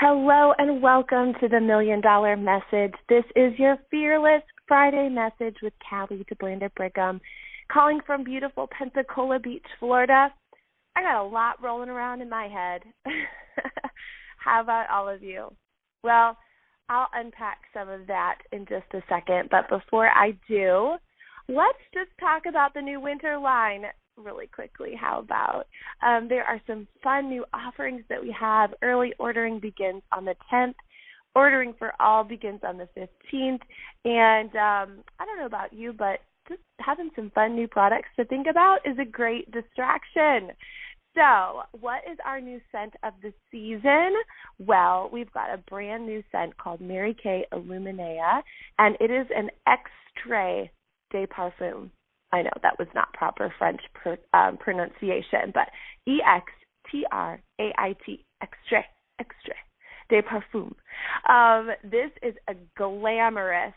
Hello and welcome to the $1 Million Message. This is your Fearless Friday message with Callie DeBlander Brigham, calling from beautiful Pensacola Beach, Florida. I got a lot rolling around in my head. How about all of you? Well, I'll unpack some of that in just a second, but before I do, let's just talk about the new winter line really quickly. How about? There are some fun new offerings that we have. Early ordering begins on the 10th. Ordering for all begins on the 15th. And I don't know about you, but just having some fun new products to think about is a great distraction. So what is our new scent of the season? Well, we've got a brand new scent called Mary Kay Illuminea, and it is an extrait de parfum. I know that was not proper French pronunciation, but extrait, extrait de parfum. This is a glamorous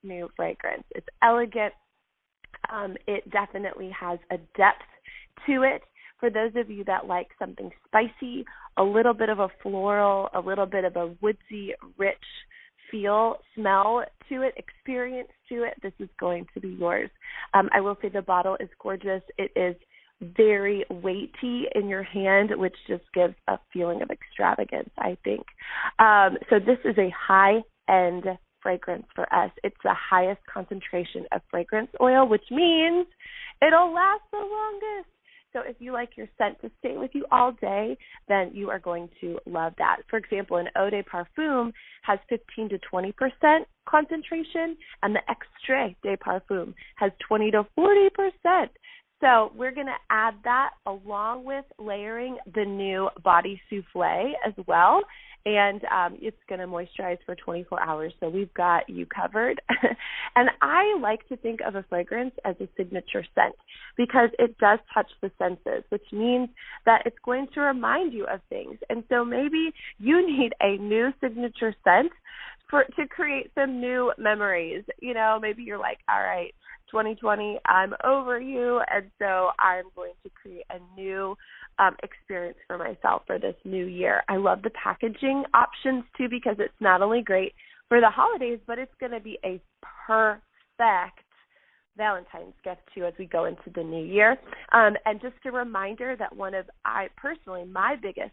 new fragrance. It's elegant. It definitely has a depth to it. For those of you that like something spicy, a little bit of a floral, a little bit of a woodsy, rich smell to it, experience to it, this is going to be yours. I will say the bottle is gorgeous. It is very weighty in your hand, which just gives a feeling of extravagance, I think. So this is a high-end fragrance for us. It's the highest concentration of fragrance oil, which means it'll last the longest. So if you like your scent to stay with you all day, then you are going to love that. For example, an eau de parfum has 15 to 20% concentration, and the extrait de parfum has 20 to 40%. So we're going to add that along with layering the new body souffle as well, and it's going to moisturize for 24 hours. So we've got you covered. And I like to think of a fragrance as a signature scent because it does touch the senses, which means that it's going to remind you of things. And so maybe you need a new signature scent to create some new memories. You know, maybe you're like, all right, 2020, I'm over you, and so I'm going to create a new experience for myself for this new year. I love the packaging options, too, because it's not only great for the holidays, but it's going to be a perfect Valentine's gift, too, as we go into the new year. And just a reminder that one of my biggest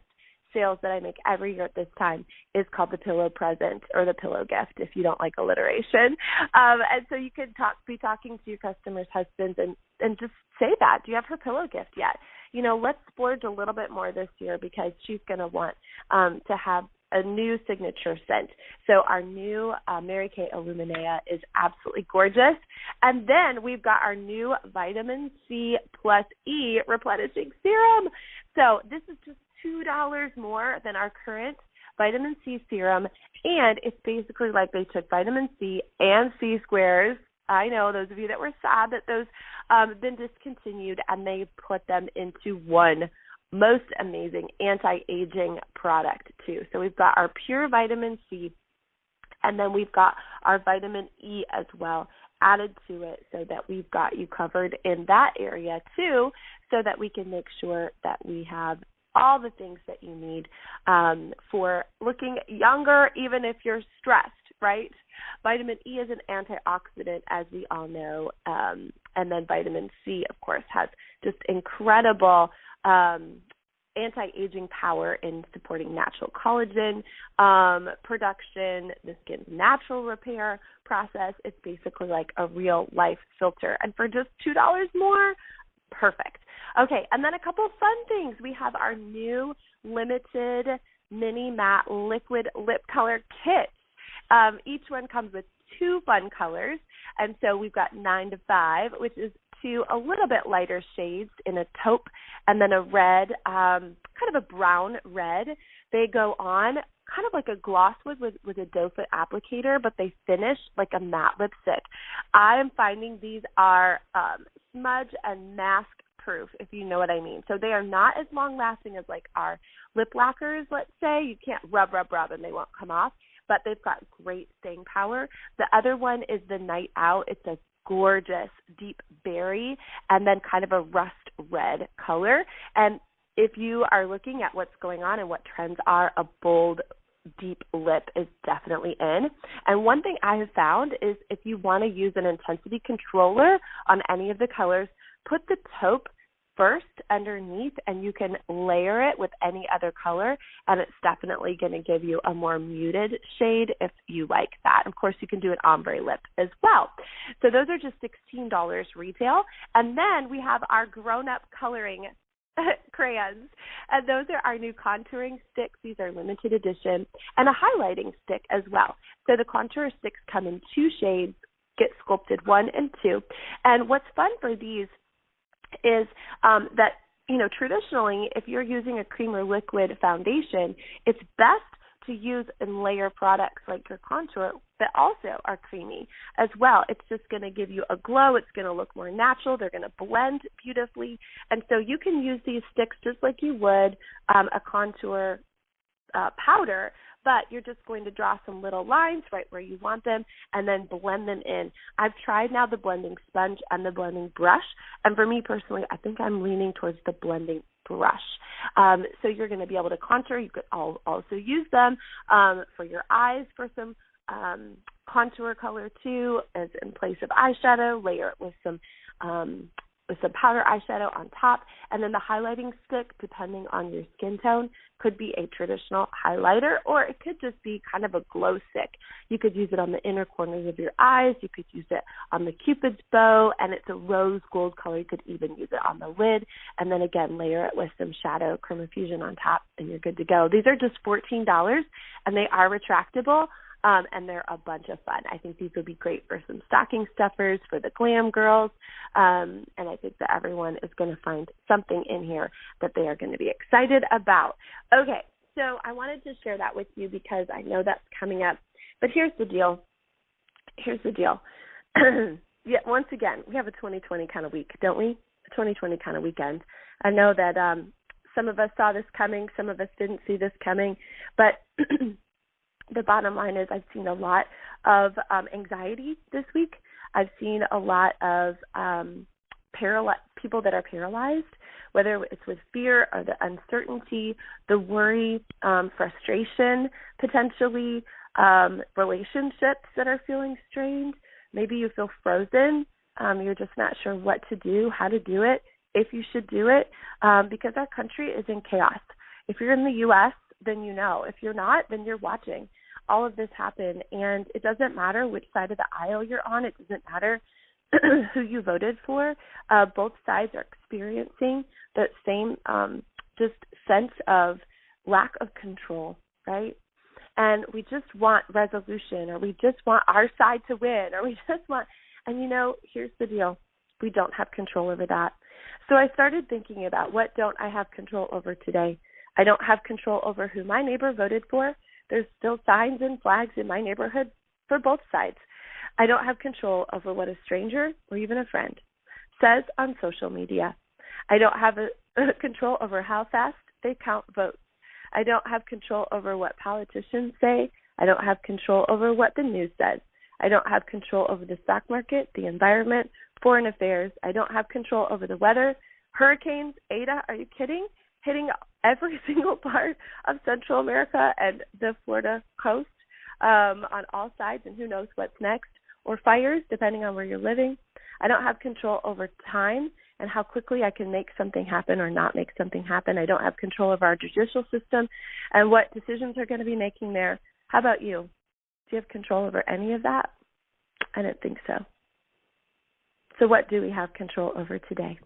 sales that I make every year at this time is called the pillow present or the pillow gift if you don't like alliteration. And so you could be talking to your customers' husbands and just say that. Do you have her pillow gift yet? You know, let's splurge a little bit more this year because she's going to want to have a new signature scent. So our new Mary Kay Illuminea is absolutely gorgeous. And then we've got our new vitamin C plus E replenishing serum. So this is just $2 more than our current vitamin C serum, and it's basically like they took vitamin C and C squares. I know those of you that were sad that those been discontinued, and they put them into one most amazing anti-aging product too. So we've got our pure vitamin C, and then we've got our vitamin E as well added to it so that we've got you covered in that area too, so that we can make sure that we have all the things that you need for looking younger, even if you're stressed, right? Vitamin E is an antioxidant, as we all know, and then vitamin C, of course, has just incredible anti-aging power in supporting natural collagen production, the skin's natural repair process. It's basically like a real-life filter. And for just $2 more, perfect. Okay, and then a couple of fun things. We have our new limited mini matte liquid lip color kits. Each one comes with 2 fun colors, and so we've got 9 to 5, which is 2 a little bit lighter shades in a taupe, and then a red, kind of a brown red. They go on kind of like a gloss would with a doe foot applicator, but they finish like a matte lipstick. I am finding these are smudge and mask proof, if you know what I mean. So they are not as long lasting as like our lip lacquers, let's say. You can't rub and they won't come off, but they've got great staying power. The other one is the Night Out. It's a gorgeous deep berry and then kind of a rust red color. And if you are looking at what's going on and what trends are, a bold, deep lip is definitely in. And one thing I have found is if you want to use an intensity controller on any of the colors, put the taupe first underneath, and you can layer it with any other color, and it's definitely going to give you a more muted shade if you like that. Of course, you can do an ombre lip as well. So those are just $16 retail. And then we have our grown-up coloring crayons, and those are our new contouring sticks. These are limited edition, and a highlighting stick as well. So the contour sticks come in 2 shades, get sculpted 1 and 2. And what's fun for these is that, traditionally, if you're using a cream or liquid foundation, it's best to use and layer products like your contour that also are creamy as well. It's just going to give you a glow. It's going to look more natural. They're going to blend beautifully. And so you can use these sticks just like you would a contour powder, but you're just going to draw some little lines right where you want them and then blend them in. I've tried now the blending sponge and the blending brush, and for me personally, I think I'm leaning towards the blending brush. So you're going to be able to contour. You could also use them for your eyes for some contour color too, as in place of eyeshadow. Layer it with some powder eyeshadow on top, and then the highlighting stick, depending on your skin tone, could be a traditional highlighter, or it could just be kind of a glow stick. You could use it on the inner corners of your eyes. You could use it on the Cupid's bow, and it's a rose gold color. You could even use it on the lid, and then again, layer it with some shadow Chroma Fusion on top, and you're good to go. These are just $14, and they are retractable. And they're a bunch of fun. I think these would be great for some stocking stuffers, for the glam girls, and I think that everyone is going to find something in here that they are going to be excited about. Okay, so I wanted to share that with you because I know that's coming up. But here's the deal. Yeah, once again, we have a 2020 kind of week, don't we? A 2020 kind of weekend. I know that some of us saw this coming, some of us didn't see this coming, but the bottom line is I've seen a lot of anxiety this week. I've seen a lot of people that are paralyzed, whether it's with fear or the uncertainty, the worry, frustration, potentially, relationships that are feeling strained. Maybe you feel frozen. You're just not sure what to do, how to do it, if you should do it, because our country is in chaos. If you're in the U.S., then you know. If you're not, then you're watching all of this happen. And it doesn't matter which side of the aisle you're on. It doesn't matter who you voted for. Both sides are experiencing that same just sense of lack of control, right? And we just want resolution, or we just want our side to win, or we just want, and here's the deal. We don't have control over that. So I started thinking about, what don't I have control over today? I don't have control over who my neighbor voted for. There's still signs and flags in my neighborhood for both sides. I don't have control over what a stranger or even a friend says on social media. I don't have control over how fast they count votes. I don't have control over what politicians say. I don't have control over what the news says. I don't have control over the stock market, the environment, foreign affairs. I don't have control over the weather. Hurricanes, Ada, are you kidding? Hitting every single part of Central America and the Florida coast on all sides, and who knows what's next, or fires, depending on where you're living. I don't have control over time and how quickly I can make something happen or not make something happen. I don't have control of our judicial system and what decisions are going to be making there. How about you? Do you have control over any of that? I don't think so. So what do we have control over today?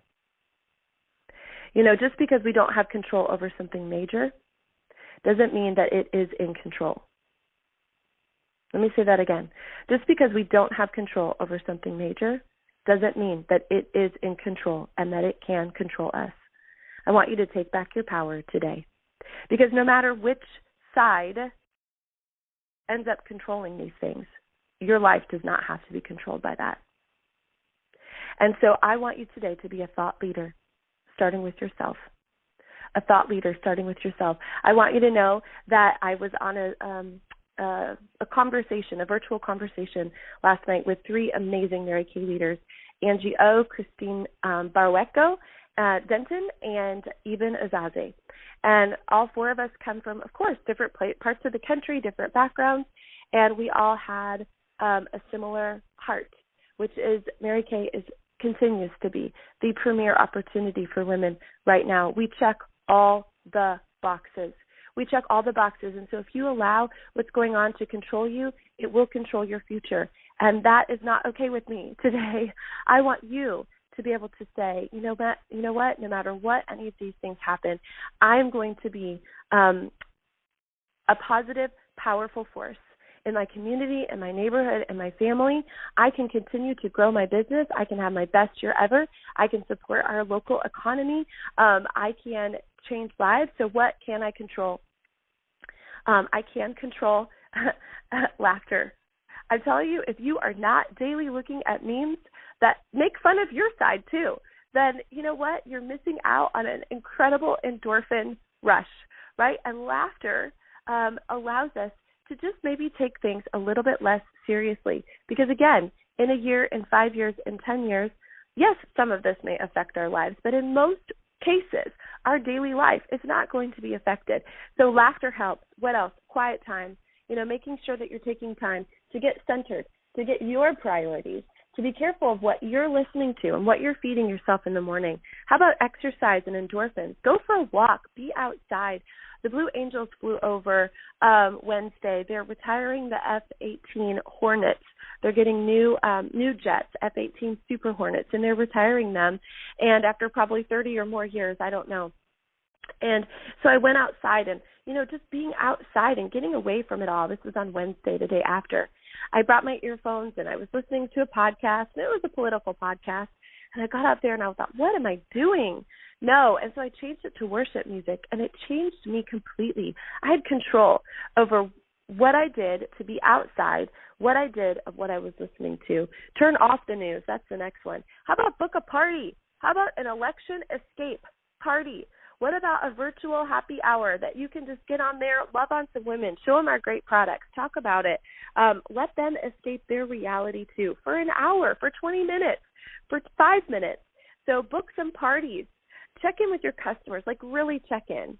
Just because we don't have control over something major doesn't mean that it is in control. Let me say that again. Just because we don't have control over something major doesn't mean that it is in control and that it can control us. I want you to take back your power today, because no matter which side ends up controlling these things, your life does not have to be controlled by that. And so I want you today to be a thought leader, starting with yourself. A thought leader starting with yourself. I want you to know that I was on a conversation, a virtual conversation last night with 3 amazing Mary Kay leaders, Angie O, Christine Barwecko, Denton, and Eben Azaze. And all four of us come from, of course, different parts of the country, different backgrounds, and we all had a similar heart, which is Mary Kay continues to be the premier opportunity for women right now. We check all the boxes. We check all the boxes. And so if you allow what's going on to control you, it will control your future. And that is not okay with me today. I want you to be able to say, you know what, no matter what any of these things happen, I'm going to be a positive, powerful force in my community, in my neighborhood, in my family. I can continue to grow my business. I can have my best year ever. I can support our local economy. I can change lives. So what can I control? I can control laughter. I'm telling you, if you are not daily looking at memes that make fun of your side too, then you know what? You're missing out on an incredible endorphin rush, right? And laughter allows us to just maybe take things a little bit less seriously. Because again, in a year, in 5 years, in 10 years, yes, some of this may affect our lives, but in most cases, our daily life is not going to be affected. So laughter helps. What else? Quiet time. Making sure that you're taking time to get centered, to get your priorities, to be careful of what you're listening to and what you're feeding yourself in the morning. How about exercise and endorphins? Go for a walk. Be outside. The Blue Angels flew over Wednesday. They're retiring the F-18 Hornets. They're getting new jets, F-18 Super Hornets, and they're retiring them. And after probably 30 or more years, I don't know. And so I went outside and, just being outside and getting away from it all. This was on Wednesday, the day after. I brought my earphones and I was listening to a podcast, and it was a political podcast. And I got out there and I thought, what am I doing? No. And so I changed it to worship music, and it changed me completely. I had control over what I did to be outside, what I did of what I was listening to. Turn off the news. That's the next one. How about book a party? How about an election escape party? What about a virtual happy hour that you can just get on there, love on some women, show them our great products, talk about it. Let them escape their reality too for an hour, for 20 minutes, for 5 minutes. So book some parties. Check in with your customers, really check in.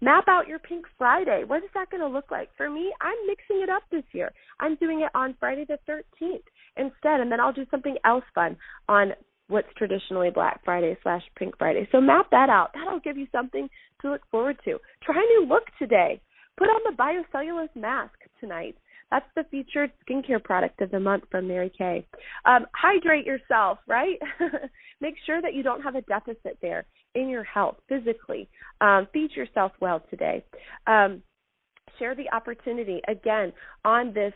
Map out your Pink Friday. What is that going to look like? For me, I'm mixing it up this year. I'm doing it on Friday the 13th instead, and then I'll do something else fun on what's traditionally Black Friday / Pink Friday. So map that out. That'll give you something to look forward to. Try a new look today. Put on the biocellulose mask tonight. That's the featured skincare product of the month from Mary Kay. Hydrate yourself, right? Make sure that you don't have a deficit there in your health physically. Feed yourself well today. Share the opportunity, again, on this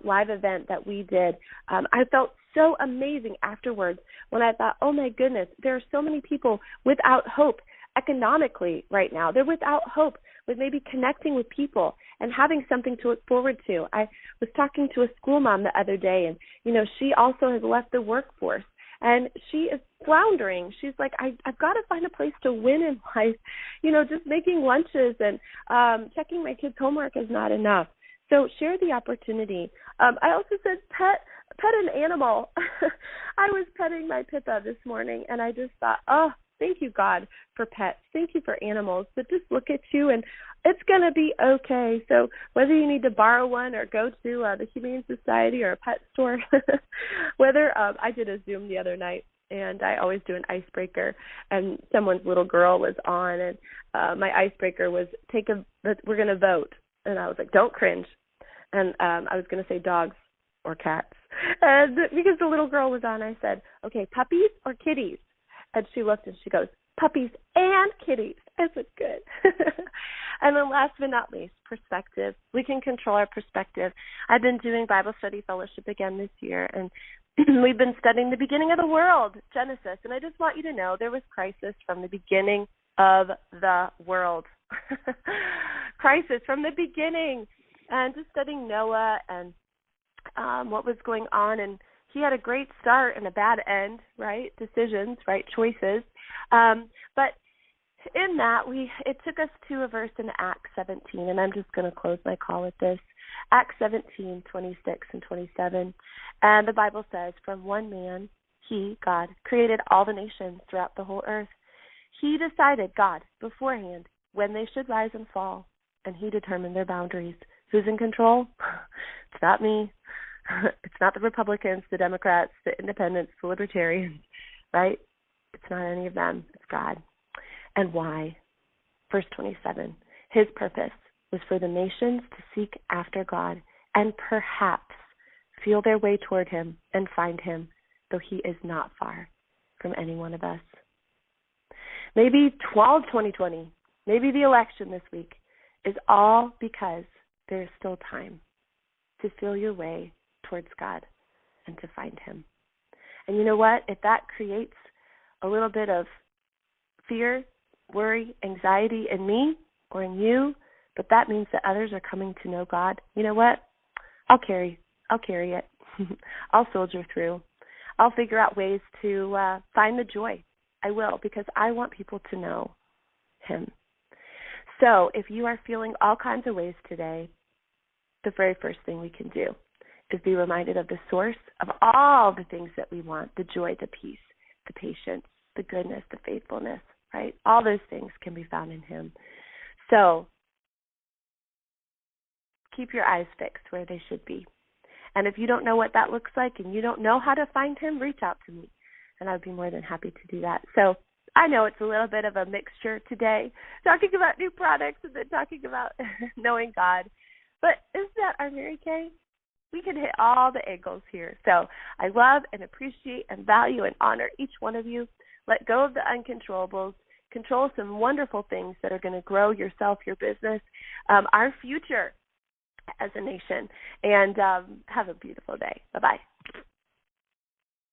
live event that we did. I felt so amazing afterwards when I thought, oh, my goodness, there are so many people without hope economically right now. They're without hope with maybe connecting with people and having something to look forward to. I was talking to a school mom the other day, and, she also has left the workforce. And she is floundering. She's like, I've got to find a place to win in life. Just making lunches and checking my kids' homework is not enough. So share the opportunity. I also said pet an animal. I was petting my Pippa this morning, and I just thought, oh, thank you, God, for pets. Thank you for animals. But just look at you, and it's going to be okay. So whether you need to borrow one or go to the Humane Society or a pet store, I did a Zoom the other night, and I always do an icebreaker, and someone's little girl was on, and my icebreaker was we're going to vote. And I was like, don't cringe. And I was going to say dogs or cats. And because the little girl was on, I said, okay, puppies or kitties? And she looked and she goes, puppies and kitties. I said, good. And then last but not least, perspective. We can control our perspective. I've been doing Bible study fellowship again this year, and we've been studying the beginning of the world, Genesis. And I just want you to know there was crisis from the beginning of the world. Crisis from the beginning. And just studying Noah and what was going on, and he had a great start and a bad end, right? Decisions, right? Choices. But in that, it took us to a verse in Acts 17, and I'm just going to close my call with this. Acts 17, 26 and 27. And the Bible says, from one man He, God, created all the nations throughout the whole earth. He decided, God, beforehand, when they should rise and fall, and he determined their boundaries. Who's in control? It's not me. It's not the Republicans, the Democrats, the independents, the libertarians, right? It's not any of them. It's God. And why? Verse 27, his purpose was for the nations to seek after God and perhaps feel their way toward him and find him, though he is not far from any one of us. Maybe 2020, maybe the election this week is all because there is still time to feel your way towards God and to find him. And you know what? If that creates a little bit of fear, worry, anxiety in me or in you, but that means that others are coming to know God, you know what? I'll carry it. I'll soldier through. I'll figure out ways to find the joy. I will, because I want people to know him. So if you are feeling all kinds of ways today, the very first thing we can do is be reminded of the source of all the things that we want, the joy, the peace, the patience, the goodness, the faithfulness, right? All those things can be found in him. So keep your eyes fixed where they should be. And if you don't know what that looks like and you don't know how to find him, reach out to me, and I'd be more than happy to do that. So I know it's a little bit of a mixture today, talking about new products and then talking about knowing God. But isn't that our Mary Kay? We can hit all the angles here. So I love and appreciate and value and honor each one of you. Let go of the uncontrollables. Control some wonderful things that are going to grow yourself, your business, our future as a nation. And have a beautiful day. Bye-bye.